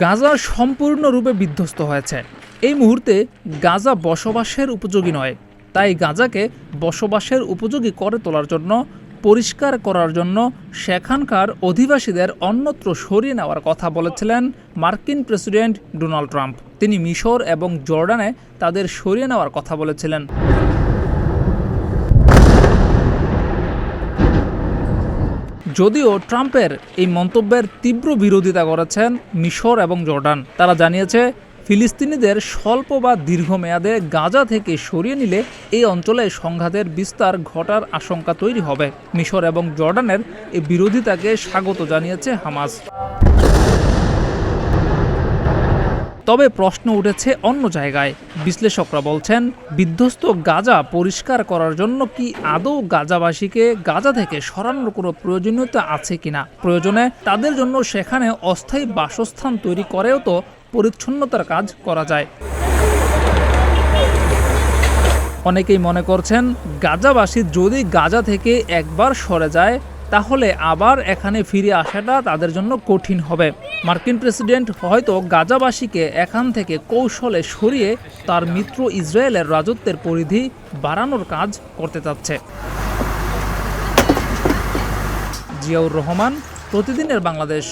গাজা সম্পূর্ণরূপে বিধ্বস্ত হয়েছে। এই মুহূর্তে গাজা বসবাসের উপযোগী নয়। তাই গাজাকে বসবাসের উপযোগী করে তোলার জন্য, পরিষ্কার করার জন্য সেখানকার অধিবাসীদের অন্যত্র সরিয়ে নেওয়ার কথা বলেছিলেন মার্কিন প্রেসিডেন্ট ডোনাল্ড ট্রাম্প। তিনি মিশর এবং জর্ডানে তাদের সরিয়ে নেওয়ার কথা বলেছিলেন। যদিও ট্রাম্পের এই মন্তব্যের তীব্র বিরোধিতা করেছেন মিশর এবং জর্ডান। তারা জানিয়েছে, ফিলিস্তিনিদের স্বল্প বা দীর্ঘমেয়াদে গাজা থেকে সরিয়ে নিলে এই অঞ্চলে সংঘাতের বিস্তার ঘটার আশঙ্কা তৈরি হবে। মিশর এবং জর্ডানের এই বিরোধিতাকে স্বাগত জানিয়েছে হামাস। তবে প্রশ্ন উঠেছে অন্য জায়গায়। বিশ্লেষকরা বলছেন, বিধ্বস্ত গাজা পরিষ্কার করার জন্য কি আদৌ গাজাবাসীকে গাজা থেকে সরানোর কোনো প্রয়োজনীয়তা আছে কিনা? প্রয়োজনে তাদের জন্য সেখানে অস্থায়ী বাসস্থান তৈরি করেও তো পরিচ্ছন্নতার কাজ করা যায়। অনেকেই মনে করছেন, গাজাবাসী যদি গাজা থেকে একবার সরে যায় তাহলে আবার এখানে ফিরে আসাটা তাদের জন্য কঠিন হবে। মার্কিন প্রেসিডেন্ট হয়তো গাজাবাসীকে এখান থেকে কৌশলে সরিয়ে তার মিত্র ইসরায়েলের রাজত্বের পরিধি বাড়ানোর কাজ করতে চাচ্ছে। জিয়াউর রহমান, প্রতিদিনের বাংলাদেশ।